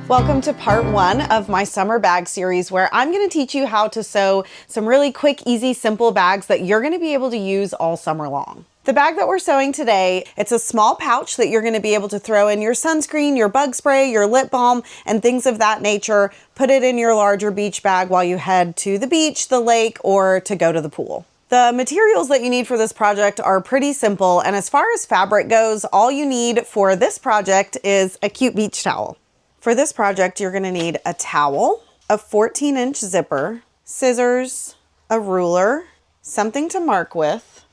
Welcome to part 1 of my summer bag series, where I'm going to teach you how to sew some really quick, easy, simple bags that you're going to be able to use all summer long. The bag that we're sewing today, it's a small pouch that you're going to be able to throw in your sunscreen, your bug spray, your lip balm, and things of that nature. Put it in your larger beach bag while you head to the beach, the lake, or to go to the pool. The materials that you need for this project are pretty simple, and as far as fabric goes, all you need for this project is a cute beach towel. For this project, you're going to need a towel, a 14-inch zipper, scissors, a ruler, something to mark with,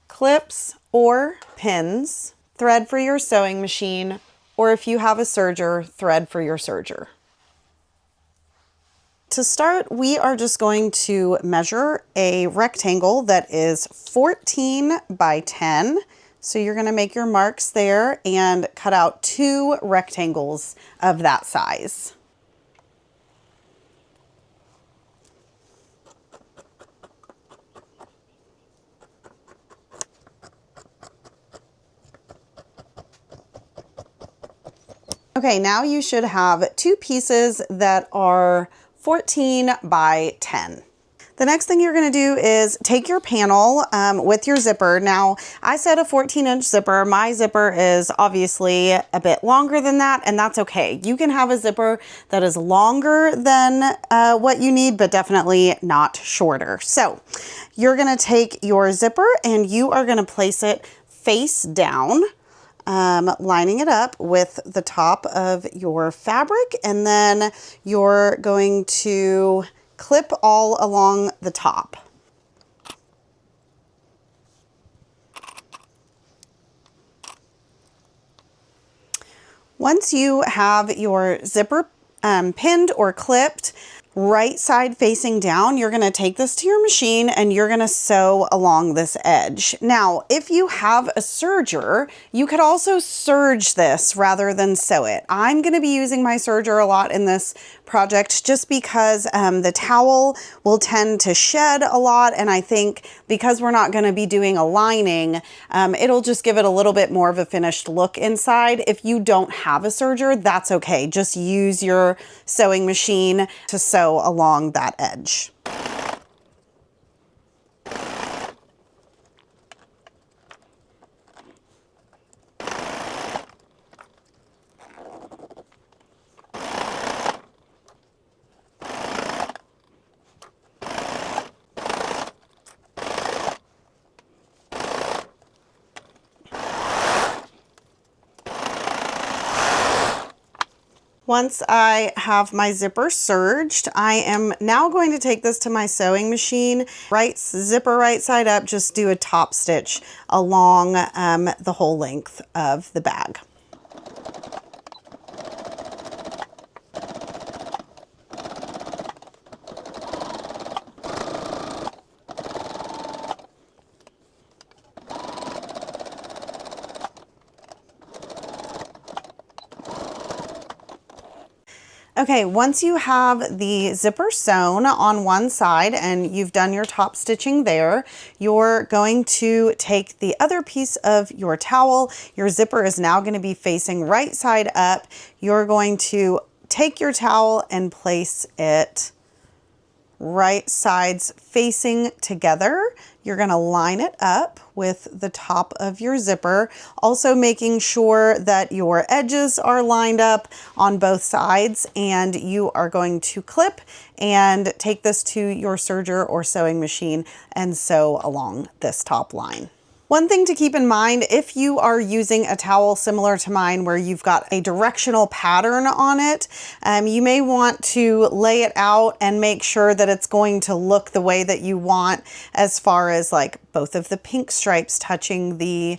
clips or pins, thread for your sewing machine, or if you have a serger, thread for your serger. To start, we are just going to measure a rectangle that is 14 by 10. So you're going to make your marks there and cut out 2 rectangles of that size. Okay, now you should have 2 pieces that are 14 by 10. The next thing you're going to do is take your panel with your zipper. Now, I said a 14-inch zipper. My zipper is obviously a bit longer than that, and that's okay. You can have a zipper that is longer than what you need, but definitely not shorter. So you're going to take your zipper and you are going to place it face down, lining it up with the top of your fabric, and then you're going to clip all along the top. Once you have your zipper pinned or clipped, right side facing down, you're going to take this to your machine and you're going to sew along this edge. Now, if you have a serger, you could also serge this rather than sew it. I'm going to be using my serger a lot in this project just because the towel will tend to shed a lot, and I think because we're not going to be doing a lining, it'll just give it a little bit more of a finished look inside. If you don't have a serger, that's okay. Just use your sewing machine to sew along that edge. Once I have my zipper serged, I am now going to take this to my sewing machine. Zipper right side up, just do a top stitch along the whole length of the bag. Okay, once you have the zipper sewn on one side and you've done your top stitching there, you're going to take the other piece of your towel. Your zipper is now going to be facing right side up. You're going to take your towel and place it right sides facing together. You're going to line it up with the top of your zipper, also making sure that your edges are lined up on both sides, and you are going to clip and take this to your serger or sewing machine and sew along this top line. One thing to keep in mind, if you are using a towel similar to mine where you've got a directional pattern on it, you may want to lay it out and make sure that it's going to look the way that you want, as far as like both of the pink stripes touching the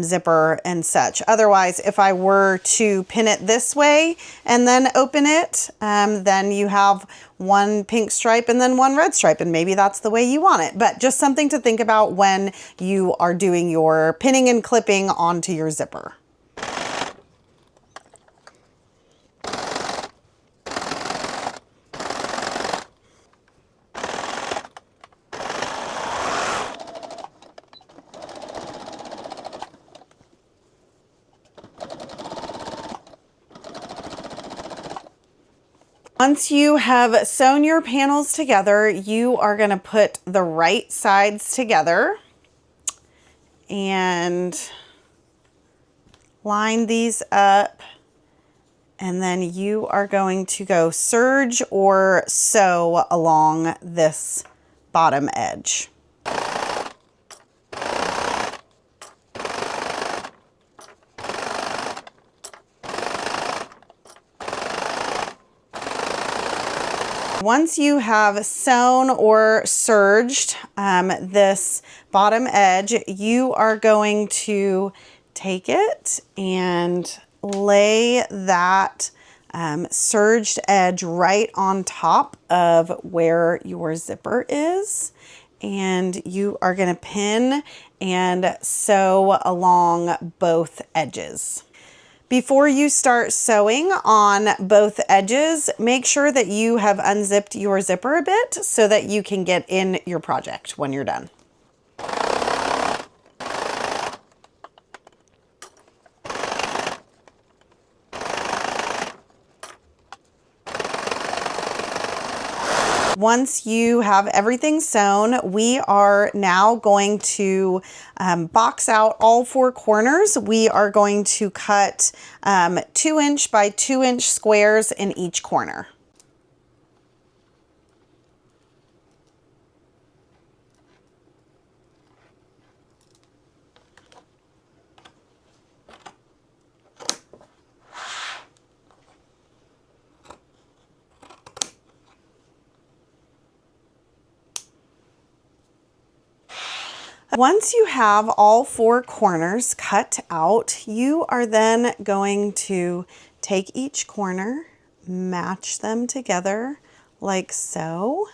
zipper and such. Otherwise, if I were to pin it this way and then open it, then you have one pink stripe and then one red stripe, and maybe that's the way you want it. But just something to think about when you are doing your pinning and clipping onto your zipper. Once you have sewn your panels together, you are going to put the right sides together and line these up, and then you are going to go serge or sew along this bottom edge. Once you have sewn or serged this bottom edge, you are going to take it and lay that serged edge right on top of where your zipper is. And you are going to pin and sew along both edges. Before you start sewing on both edges, make sure that you have unzipped your zipper a bit so that you can get in your project when you're done. Once you have everything sewn, we are now going to box out all 4 corners. We are going to cut 2" by 2" squares in each corner. Once you have all 4 corners cut out, you are then going to take each corner, match them together like so,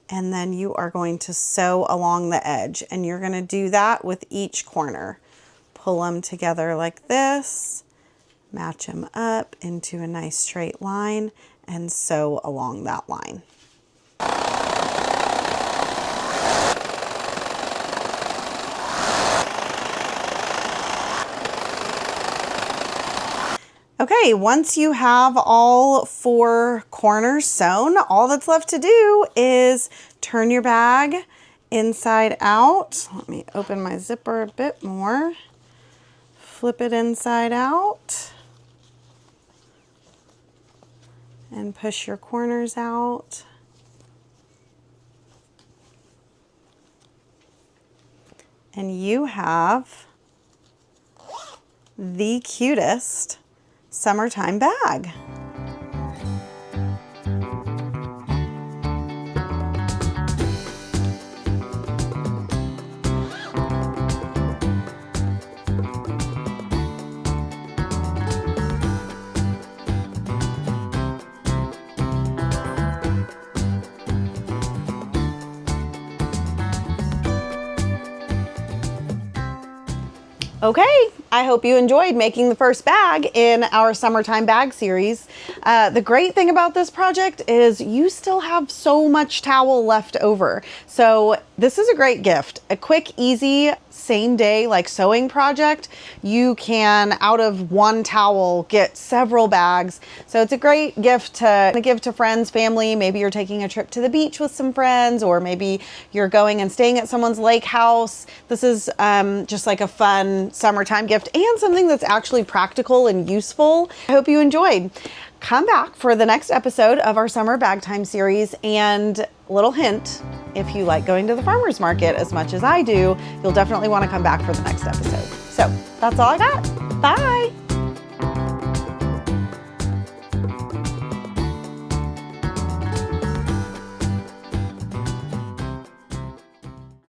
and then you are going to sew along the edge. And you're going to do that with each corner. Pull them together like this, match them up into a nice straight line, and sew along that line. Okay, once you have all 4 corners sewn, all that's left to do is turn your bag inside out. Let me open my zipper a bit more. Flip it inside out and push your corners out. And you have the cutest summertime bag. Okay, I hope you enjoyed making the first bag in our summertime bag series. The great thing about this project is you still have so much towel left over. So this is a great gift, a quick, easy, same day like sewing project. You can, out of one towel, get several bags. So it's a great gift to give to friends, family. Maybe you're taking a trip to the beach with some friends, or maybe you're going and staying at someone's lake house. This is just like a fun summertime gift and something that's actually practical and useful. I hope you enjoyed. Come back for the next episode of our summer bag time series, and little hint, if you like going to the farmer's market as much as I do, you'll definitely want to come back for the next episode. So that's all I got. Bye.